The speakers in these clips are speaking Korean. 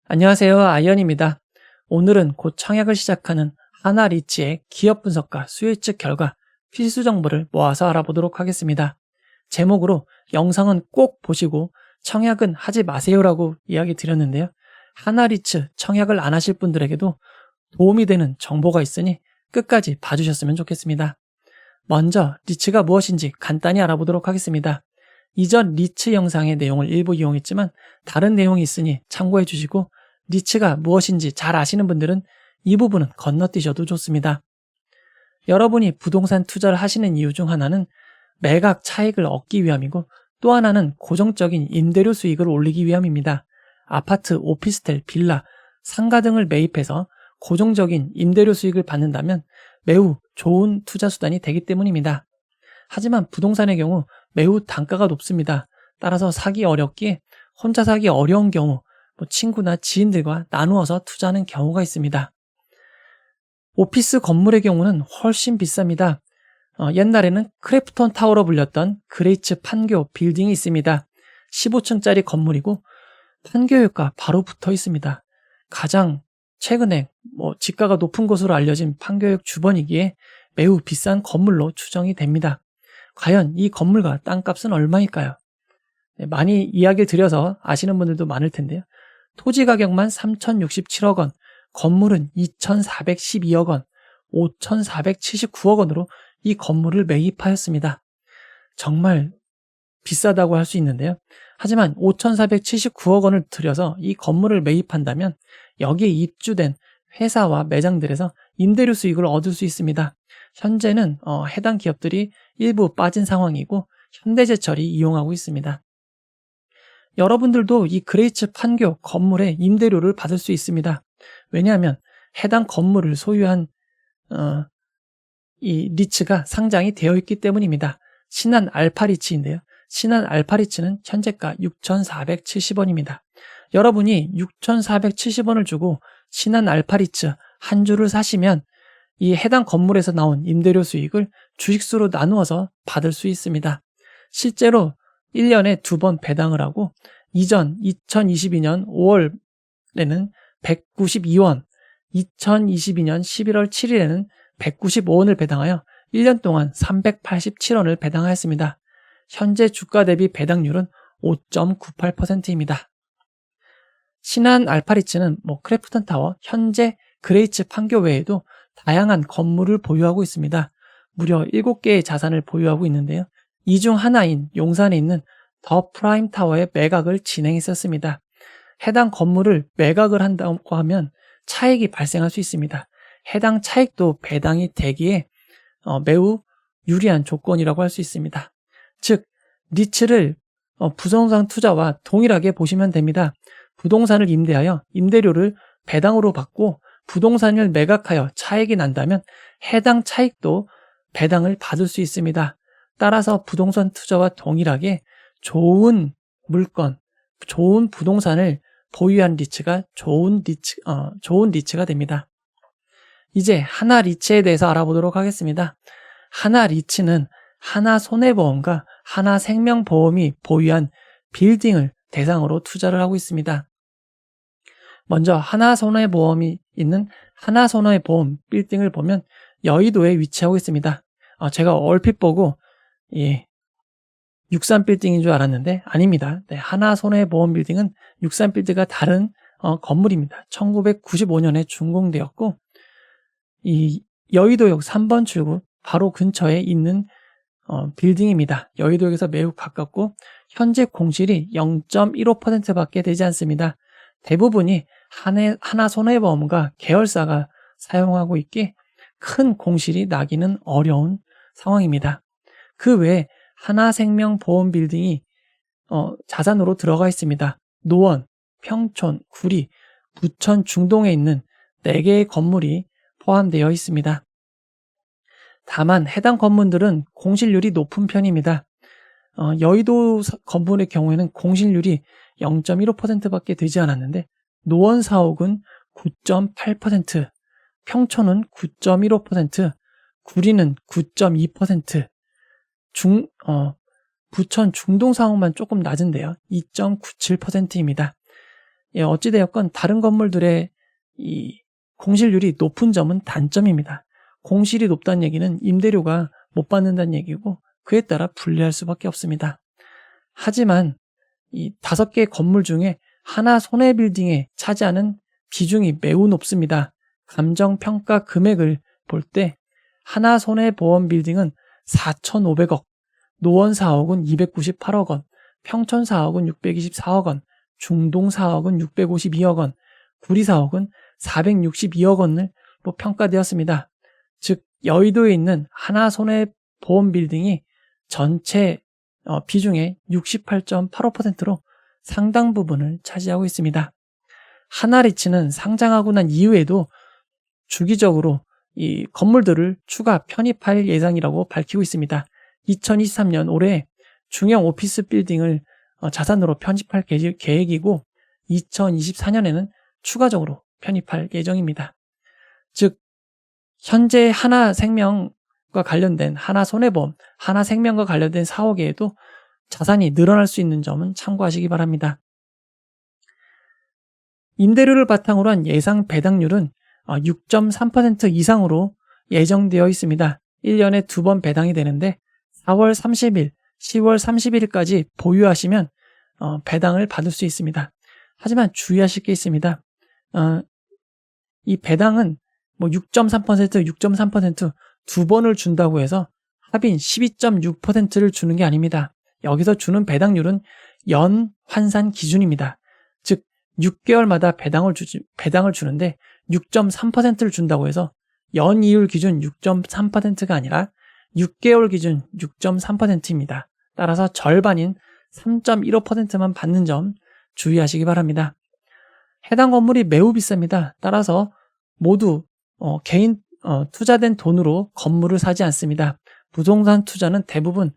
안녕하세요. 아이언입니다. 오늘은 곧 청약을 시작하는 하나리치의 기업 분석과 수요 측 결과 필수 정보를 모아서 알아보도록 하겠습니다. 제목으로 영상은 꼭 보시고 청약은 하지 마세요라고 이야기 드렸는데요. 하나리츠 청약을 안 하실 분들에게도 도움이 되는 정보가 있으니 끝까지 봐주셨으면 좋겠습니다. 먼저 리츠가 무엇인지 간단히 알아보도록 하겠습니다. 이전 리츠 영상의 내용을 일부 이용했지만 다른 내용이 있으니 참고해 주시고 리츠가 무엇인지 잘 아시는 분들은 이 부분은 건너뛰셔도 좋습니다. 여러분이 부동산 투자를 하시는 이유 중 하나는 매각 차익을 얻기 위함이고 또 하나는 고정적인 임대료 수익을 올리기 위함입니다. 아파트, 오피스텔, 빌라, 상가 등을 매입해서 고정적인 임대료 수익을 받는다면 매우 좋은 투자 수단이 되기 때문입니다. 하지만 부동산의 경우 매우 단가가 높습니다. 따라서 사기 어렵기에 혼자 사기 어려운 경우 친구나 지인들과 나누어서 투자하는 경우가 있습니다. 오피스 건물의 경우는 훨씬 비쌉니다. 옛날에는 크래프톤 타워로 불렸던 그레이츠 판교 빌딩이 있습니다. 15층짜리 건물이고 판교역과 바로 붙어 있습니다. 가장 최근에 지가가 높은 곳으로 알려진 판교역 주변이기에 매우 비싼 건물로 추정이 됩니다. 과연 이 건물과 땅값은 얼마일까요? 많이 이야기를 드려서 아시는 분들도 많을 텐데요. 토지 가격만 3,067억 원, 건물은 2,412억 원, 5,479억 원으로 이 건물을 매입하였습니다. 정말 비싸다고 할 수 있는데요. 하지만 5,479억 원을 들여서 이 건물을 매입한다면 여기에 입주된 회사와 매장들에서 임대료 수익을 얻을 수 있습니다. 현재는 해당 기업들이 일부 빠진 상황이고 현대제철이 이용하고 있습니다. 여러분들도 이 그레이츠 판교 건물의 임대료를 받을 수 있습니다. 왜냐하면 해당 건물을 소유한 이 리츠가 상장이 되어 있기 때문입니다. 신한 알파리츠인데요. 신한 알파리츠는 현재가 6,470원입니다. 여러분이 6,470원을 주고 신한 알파리츠 한 주를 사시면 이 해당 건물에서 나온 임대료 수익을 주식수로 나누어서 받을 수 있습니다. 실제로 1년에 2번 배당을 하고 이전 2022년 5월에는 192원, 2022년 11월 7일에는 195원을 배당하여 1년 동안 387원을 배당하였습니다. 현재 주가 대비 배당률은 5.98%입니다. 신한 알파리츠는 크래프톤 타워, 현재 그레이츠 판교 외에도 다양한 건물을 보유하고 있습니다. 무려 7개의 자산을 보유하고 있는데요. 이 중 하나인 용산에 있는 더 프라임 타워의 매각을 진행했었습니다. 해당 건물을 매각을 한다고 하면 차익이 발생할 수 있습니다. 해당 차익도 배당이 되기에 매우 유리한 조건이라고 할 수 있습니다. 즉, 리츠를 부동산 투자와 동일하게 보시면 됩니다. 부동산을 임대하여 임대료를 배당으로 받고 부동산을 매각하여 차익이 난다면 해당 차익도 배당을 받을 수 있습니다. 따라서 부동산 투자와 동일하게 좋은 물건, 좋은 부동산을 보유한 리츠가 좋은 리츠가 됩니다. 이제 하나 리츠에 대해서 알아보도록 하겠습니다. 하나 리츠는 하나손해보험과 하나생명보험이 보유한 빌딩을 대상으로 투자를 하고 있습니다. 먼저 하나손해보험이 있는 하나손해보험 빌딩을 보면 여의도에 위치하고 있습니다. 제가 얼핏 보고 63빌딩인 줄 알았는데 아닙니다. 네, 하나손해보험 빌딩은 63빌딩과 다른 건물입니다. 1995년에 준공되었고 이 여의도역 3번 출구 바로 근처에 있는 빌딩입니다. 여의도역에서 매우 가깝고 현재 공실이 0.15%밖에 되지 않습니다. 대부분이 하나손해보험과 계열사가 사용하고 있기에 큰 공실이 나기는 어려운 상황입니다. 그 외에 하나생명보험 빌딩이 자산으로 들어가 있습니다. 노원, 평촌, 구리, 부천, 중동에 있는 4개의 건물이 포함되어 있습니다. 다만 해당 건물들은 공실률이 높은 편입니다. 여의도 건물의 경우에는 공실률이 0.15%밖에 되지 않았는데 노원 사옥은 9.8%, 평촌은 9.15%, 구리는 9.2%, 부천 중동 사옥만 조금 낮은데요. 2.97%입니다. 어찌되었건 다른 건물들의 이 공실률이 높은 점은 단점입니다. 공실이 높다는 얘기는 임대료가 못 받는다는 얘기고 그에 따라 불리할 수밖에 없습니다. 하지만 이 5개 건물 중에 하나 손해빌딩에 차지하는 비중이 매우 높습니다. 감정평가 금액을 볼 때 하나 손해보험빌딩은 4,500억, 노원 4억은 298억 원, 평촌 4억은 624억 원, 중동 4억은 652억 원, 구리 4억은 462억 원으로 평가되었습니다. 즉 여의도에 있는 하나 손해보험빌딩이 전체 비중의 68.85%로 상당 부분을 차지하고 있습니다. 하나리츠는 상장하고 난 이후에도 주기적으로 이 건물들을 추가 편입할 예정이라고 밝히고 있습니다. 2023년 올해 중형 오피스 빌딩을 자산으로 편입할 계획이고 2024년에는 추가적으로 편입할 예정입니다. 즉 현재 하나생명과 관련된 하나손해보험, 하나생명과 관련된 사업에도 자산이 늘어날 수 있는 점은 참고하시기 바랍니다. 임대료를 바탕으로 한 예상 배당률은 6.3% 이상으로 예정되어 있습니다. 1년에 2번 배당이 되는데 4월 30일, 10월 31일까지 보유하시면 배당을 받을 수 있습니다. 하지만 주의하실 게 있습니다. 이 배당은 6.3%, 6.3% 두 번을 준다고 해서 합인 12.6%를 주는 게 아닙니다. 여기서 주는 배당률은 연 환산 기준입니다. 즉 6개월마다 배당을 주는데 6.3%를 준다고 해서 연이율 기준 6.3%가 아니라 6개월 기준 6.3%입니다. 따라서 절반인 3.15%만 받는 점 주의하시기 바랍니다. 해당 건물이 매우 비쌉니다. 따라서 모두 개인 투자된 돈으로 건물을 사지 않습니다. 부동산 투자는 대부분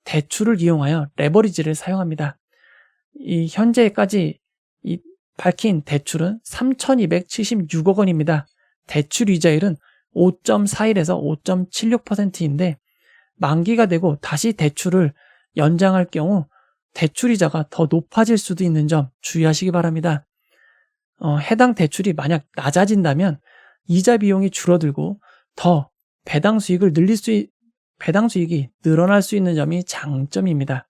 대출을 이용하여 레버리지를 사용합니다. 이 현재까지 밝힌 대출은 3,276억 원입니다. 대출 이자율은 5.41에서 5.76%인데 만기가 되고 다시 대출을 연장할 경우 대출 이자가 더 높아질 수도 있는 점 주의하시기 바랍니다. 해당 대출이 만약 낮아진다면 이자 비용이 줄어들고 더 배당 수익이 늘어날 수 있는 점이 장점입니다.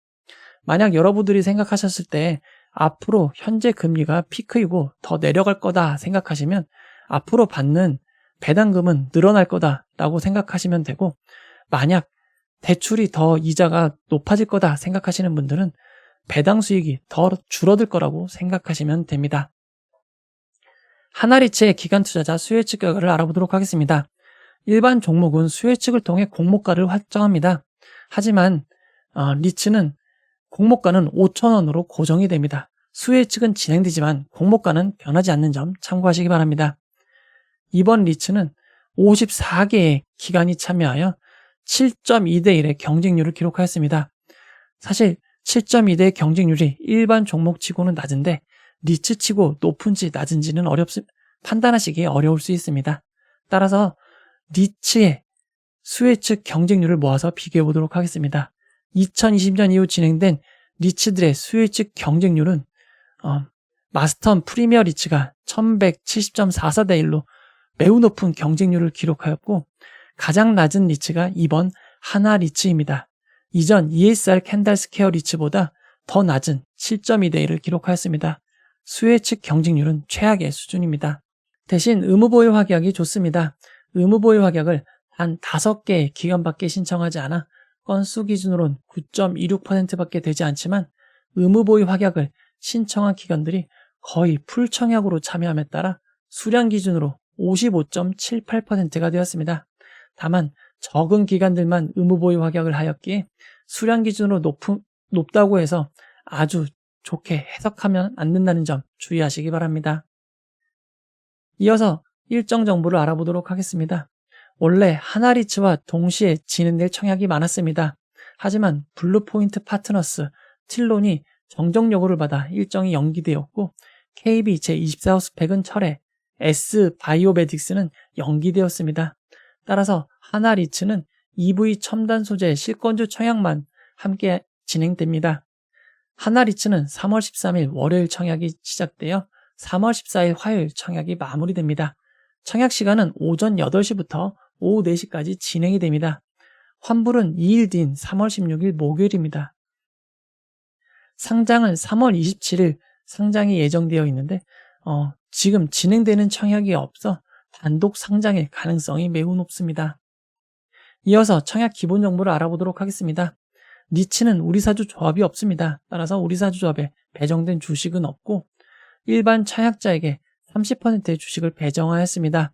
만약 여러분들이 생각하셨을 때 앞으로 현재 금리가 피크이고 더 내려갈 거다 생각하시면 앞으로 받는 배당금은 늘어날 거다라고 생각하시면 되고, 만약 대출이 더 이자가 높아질 거다 생각하시는 분들은 배당 수익이 더 줄어들 거라고 생각하시면 됩니다. 하나리츠의 기관 투자자 수혜측 결과를 알아보도록 하겠습니다. 일반 종목은 수혜측을 통해 공모가를 확정합니다. 하지만 리츠는 공모가는 5,000원으로 고정이 됩니다. 수혜측은 진행되지만 공모가는 변하지 않는 점 참고하시기 바랍니다. 이번 리츠는 54개의 기관이 참여하여 7.2대 1의 경쟁률을 기록하였습니다. 사실 7.2대의 경쟁률이 일반 종목치고는 낮은데 리츠치고 높은지 낮은지는 판단하시기 어려울 수 있습니다. 따라서 리츠의 수혜측 경쟁률을 모아서 비교해 보도록 하겠습니다. 2020년 이후 진행된 리츠들의 수혜측 경쟁률은 마스턴 프리미어 리츠가 1170.44대 1로 매우 높은 경쟁률을 기록하였고, 가장 낮은 리츠가 이번 하나 리츠입니다. 이전 ESR 캔달스퀘어 리츠보다 더 낮은 7.2대 1을 기록하였습니다. 수혜측 경쟁률은 최악의 수준입니다. 대신 의무보유 확약이 좋습니다. 의무보유 확약을 단 5개의 기관밖에 신청하지 않아 건수 기준으로는 9.26%밖에 되지 않지만 의무보유 확약을 신청한 기관들이 거의 풀청약으로 참여함에 따라 수량 기준으로 55.78%가 되었습니다. 다만 적은 기관들만 의무보유 확약을 하였기에 수량 기준으로 높다고 해서 아주 좋게 해석하면 안 된다는 점 주의하시기 바랍니다. 이어서 일정 정보를 알아보도록 하겠습니다. 원래 하나리츠와 동시에 진행될 청약이 많았습니다. 하지만 블루포인트 파트너스, 틸론이 정정 요구를 받아 일정이 연기되었고, KB 제24호 스펙은 철회, S바이오메딕스는 연기되었습니다. 따라서 하나리츠는 EV 첨단 소재 실건주 청약만 함께 진행됩니다. 하나리츠는 3월 13일 월요일 청약이 시작되어 3월 14일 화요일 청약이 마무리됩니다. 청약 시간은 오전 8시부터 오후 4시까지 진행이 됩니다. 환불은 2일 뒤인 3월 16일 목요일입니다. 상장은 3월 27일 상장이 예정되어 있는데 지금 진행되는 청약이 없어 단독 상장일 가능성이 매우 높습니다. 이어서 청약 기본 정보를 알아보도록 하겠습니다. 니치는 우리사주 조합이 없습니다. 따라서 우리사주 조합에 배정된 주식은 없고 일반 청약자에게 30%의 주식을 배정하였습니다.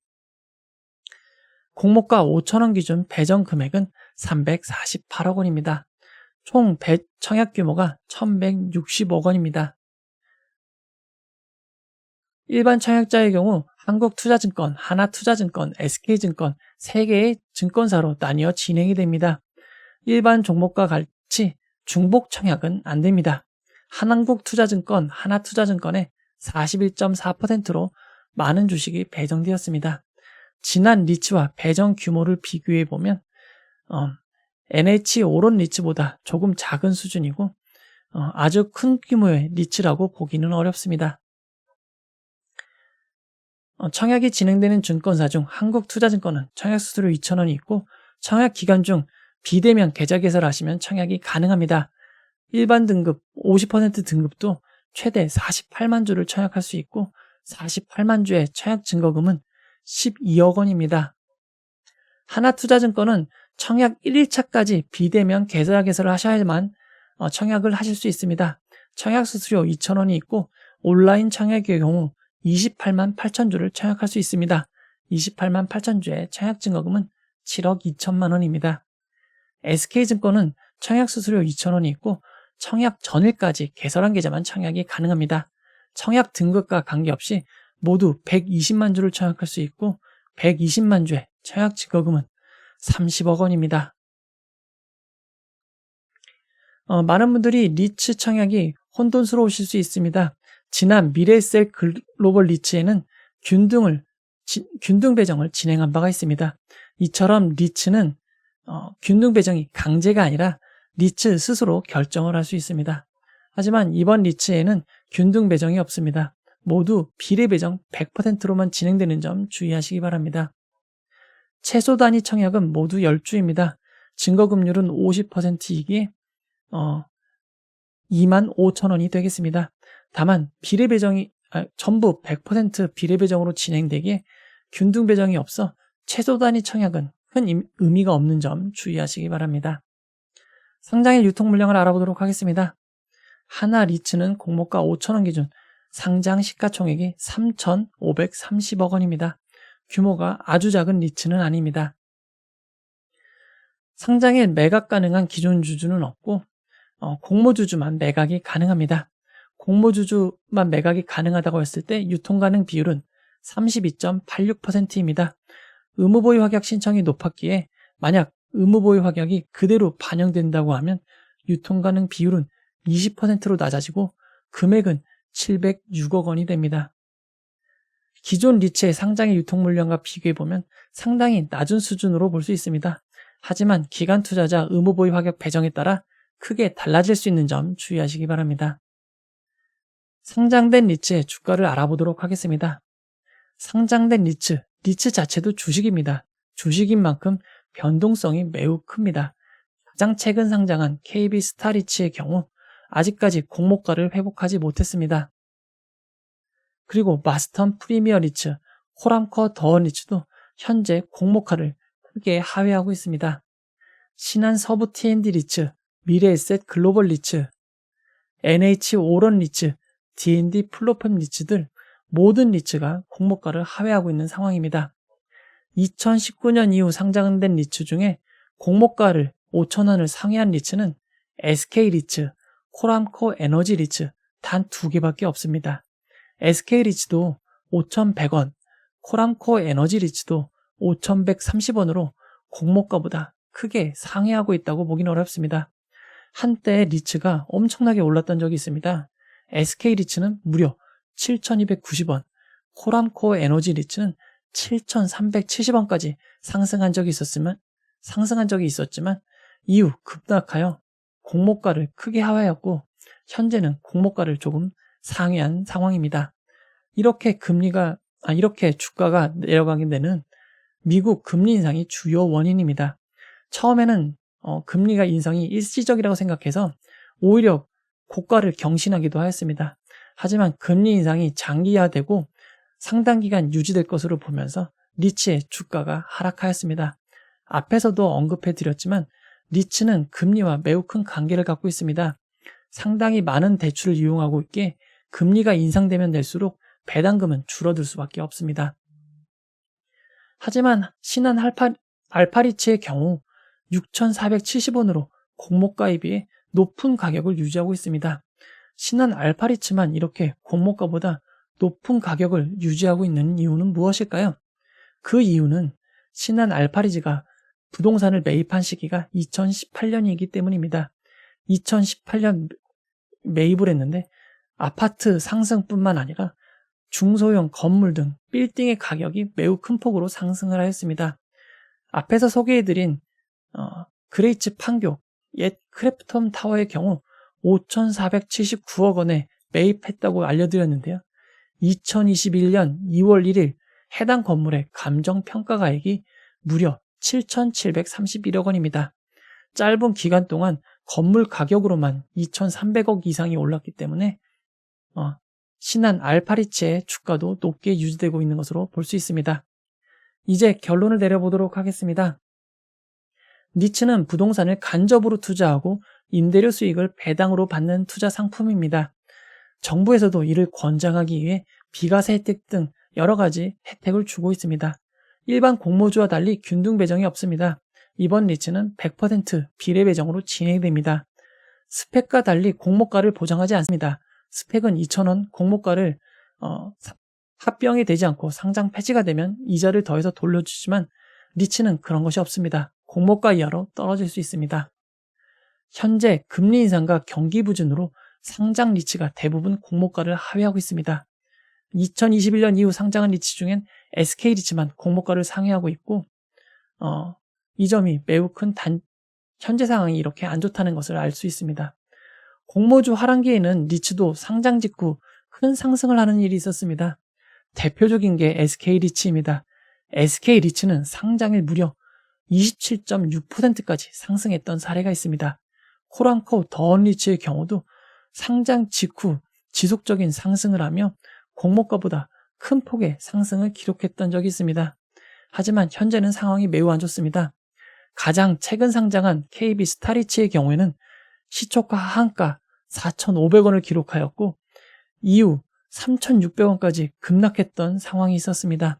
공모가 5,000원 기준 배정 금액은 348억 원입니다. 총 청약 규모가 1,160억 원입니다. 일반 청약자의 경우 한국투자증권, 하나투자증권, SK증권 3개의 증권사로 나뉘어 진행이 됩니다. 일반 종목과 같이 중복 청약은 안 됩니다. 한국투자증권, 하나투자증권에 41.4%로 많은 주식이 배정되었습니다. 지난 리츠와 배정 규모를 비교해 보면 NH 오론 리츠보다 조금 작은 수준이고 아주 큰 규모의 리츠라고 보기는 어렵습니다. 청약이 진행되는 증권사 중 한국투자증권은 청약 수수료 2,000원이 있고 청약 기간 중 비대면 계좌 개설하시면 청약이 가능합니다. 일반 등급 50% 등급도 최대 48만 주를 청약할 수 있고 48만 주의 청약 증거금은 12억 원입니다. 하나투자증권은 청약 1일차까지 비대면 계좌 개설을 하셔야만 청약을 하실 수 있습니다. 청약 수수료 2,000원이 있고 온라인 청약의 경우 28만 8천 주를 청약할 수 있습니다. 28만 8천 주의 청약 증거금은 7억 2천만 원입니다. SK증권은 청약 수수료 2,000원이 있고 청약 전일까지 개설한 계좌만 청약이 가능합니다. 청약 등급과 관계없이 모두 120만 주를 청약할 수 있고 120만 주의 청약 증거금은 30억 원입니다. 많은 분들이 리츠 청약이 혼돈스러우실 수 있습니다. 지난 미래에셋 글로벌 리츠에는 균등 배정을 진행한 바가 있습니다. 이처럼 리츠는 균등 배정이 강제가 아니라 리츠 스스로 결정을 할 수 있습니다. 하지만 이번 리츠에는 균등 배정이 없습니다. 모두 비례 배정 100%로만 진행되는 점 주의하시기 바랍니다. 최소 단위 청약은 모두 10주입니다. 증거금률은 50%이기에 2만 5천 원이 되겠습니다. 다만 비례 배정이 전부 100% 비례 배정으로 진행되기에 균등 배정이 없어 최소 단위 청약은 큰 의미가 없는 점 주의하시기 바랍니다. 상장일 유통 물량을 알아보도록 하겠습니다. 하나 리츠는 공모가 5,000원 기준 상장 시가총액이 3,530억 원입니다. 규모가 아주 작은 리츠는 아닙니다. 상장일 매각 가능한 기존 주주는 없고 공모주주만 매각이 가능합니다. 공모주주만 매각이 가능하다고 했을 때 유통 가능 비율은 32.86%입니다. 의무보유 확약 신청이 높았기에 만약 의무보유 확약이 그대로 반영된다고 하면 유통 가능 비율은 20%로 낮아지고 금액은 706억 원이 됩니다. 기존 리츠의 상장의 유통 물량과 비교해보면 상당히 낮은 수준으로 볼 수 있습니다. 하지만 기관 투자자 의무보유 확약 배정에 따라 크게 달라질 수 있는 점 주의하시기 바랍니다. 상장된 리츠의 주가를 알아보도록 하겠습니다. 상장된 리츠 자체도 주식입니다. 주식인 만큼 변동성이 매우 큽니다. 가장 최근 상장한 KB 스타리츠의 경우 아직까지 공모가를 회복하지 못했습니다. 그리고 마스턴 프리미어 리츠, 코람코 더원 리츠도 현재 공모가를 크게 하회하고 있습니다. 신한 서부 T&D 리츠, 미래에셋 글로벌 리츠, NH 오런 리츠, D&D 플로펌 리츠들 모든 리츠가 공모가를 하회하고 있는 상황입니다. 2019년 이후 상장된 리츠 중에 공모가를 5,000원을 상회한 리츠는 SK 리츠, 코람코 에너지 리츠 단 2개밖에 없습니다. SK 리츠도 5,100원, 코람코 에너지 리츠도 5,130원으로 공모가보다 크게 상회하고 있다고 보기는 어렵습니다. 한때 리츠가 엄청나게 올랐던 적이 있습니다. SK 리츠는 무려 7,290원, 코람코 에너지 리츠는 7,370원까지 상승한 적이 있었지만 이후 급락하여 공모가를 크게 하회하였고 현재는 공모가를 조금 상회한 상황입니다. 이렇게 주가가 내려가게 되는 미국 금리 인상이 주요 원인입니다. 처음에는 금리가 인상이 일시적이라고 생각해서 오히려 고가를 경신하기도 하였습니다. 하지만 금리 인상이 장기화되고 상당 기간 유지될 것으로 보면서 리츠의 주가가 하락하였습니다. 앞에서도 언급해 드렸지만 리츠는 금리와 매우 큰 관계를 갖고 있습니다. 상당히 많은 대출을 이용하고 있기에 금리가 인상되면 될수록 배당금은 줄어들 수밖에 없습니다. 하지만 신한 알파리츠의 경우 6,470원으로 공모가에 비해 높은 가격을 유지하고 있습니다. 신한 알파리츠만 이렇게 공모가보다 높은 가격을 유지하고 있는 이유는 무엇일까요? 그 이유는 신한 알파리츠가 부동산을 매입한 시기가 2018년이기 때문입니다. 2018년 매입을 했는데 아파트 상승뿐만 아니라 중소형 건물 등 빌딩의 가격이 매우 큰 폭으로 상승을 하였습니다. 앞에서 소개해드린 그레이츠 판교 옛 크래프톤 타워의 경우 5,479억 원에 매입했다고 알려드렸는데요. 2021년 2월 1일 해당 건물의 감정평가가액이 무려 7,731억 원입니다. 짧은 기간 동안 건물 가격으로만 2,300억 이상이 올랐기 때문에 신한 알파리츠의 주가도 높게 유지되고 있는 것으로 볼 수 있습니다. 이제 결론을 내려보도록 하겠습니다. 리츠는 부동산을 간접으로 투자하고 임대료 수익을 배당으로 받는 투자 상품입니다. 정부에서도 이를 권장하기 위해 비과세 혜택 등 여러 가지 혜택을 주고 있습니다. 일반 공모주와 달리 균등 배정이 없습니다. 이번 리츠는 100% 비례 배정으로 진행됩니다. 스펙과 달리 공모가를 보장하지 않습니다. 스펙은 2,000원, 공모가를 합병이 되지 않고 상장 폐지가 되면 이자를 더해서 돌려주지만 리츠는 그런 것이 없습니다. 공모가 이하로 떨어질 수 있습니다. 현재 금리 인상과 경기 부진으로 상장 리츠가 대부분 공모가를 하회하고 있습니다. 2021년 이후 상장한 리츠 중엔 SK리츠만 공모가를 상회하고 있고 이 점이 매우 큰 현재 상황이 이렇게 안 좋다는 것을 알 수 있습니다. 공모주 하반기에는 리츠도 상장 직후 큰 상승을 하는 일이 있었습니다. 대표적인 게 SK리츠입니다. SK리츠는 상장일 무려 27.6%까지 상승했던 사례가 있습니다. 코람코 더원리츠의 경우도 상장 직후 지속적인 상승을 하며 공모가보다 큰 폭의 상승을 기록했던 적이 있습니다. 하지만 현재는 상황이 매우 안 좋습니다. 가장 최근 상장한 KB 스타리츠의 경우에는 시초가 하한가 4,500원을 기록하였고 이후 3,600원까지 급락했던 상황이 있었습니다.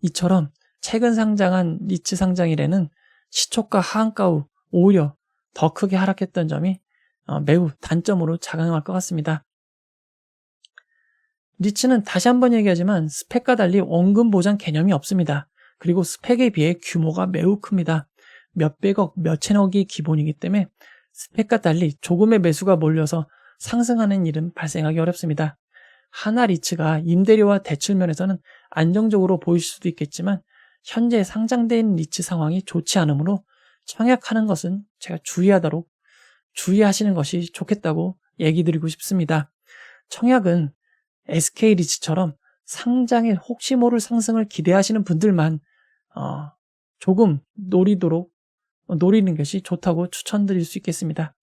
이처럼 최근 상장한 리츠 상장일에는 시초가 하한가 후 오히려 더 크게 하락했던 점이 매우 단점으로 작용할 것 같습니다. 리츠는 다시 한번 얘기하지만 스펙과 달리 원금 보장 개념이 없습니다. 그리고 스펙에 비해 규모가 매우 큽니다. 몇백억, 몇천억이 기본이기 때문에 스펙과 달리 조금의 매수가 몰려서 상승하는 일은 발생하기 어렵습니다. 하나 리츠가 임대료와 대출 면에서는 안정적으로 보일 수도 있겠지만 현재 상장된 리츠 상황이 좋지 않으므로 청약하는 것은 제가 주의하시는 것이 좋겠다고 얘기 드리고 싶습니다. 청약은 SK리츠처럼 상장에 혹시 모를 상승을 기대하시는 분들만 조금 노리는 것이 좋다고 추천드릴 수 있겠습니다.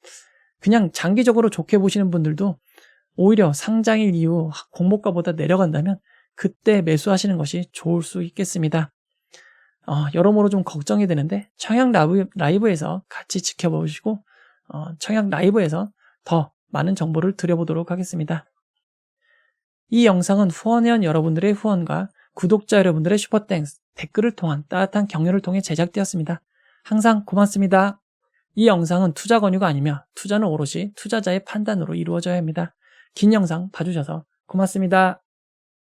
그냥 장기적으로 좋게 보시는 분들도 오히려 상장일 이후 공모가보다 내려간다면 그때 매수하시는 것이 좋을 수 있겠습니다. 여러모로 좀 걱정이 되는데 청약 라이브에서 같이 지켜보시고 청약 라이브에서 더 많은 정보를 드려보도록 하겠습니다. 이 영상은 후원회원 여러분들의 후원과 구독자 여러분들의 슈퍼땡스, 댓글을 통한 따뜻한 격려를 통해 제작되었습니다. 항상 고맙습니다. 이 영상은 투자 권유가 아니며 투자는 오롯이 투자자의 판단으로 이루어져야 합니다. 긴 영상 봐주셔서 고맙습니다.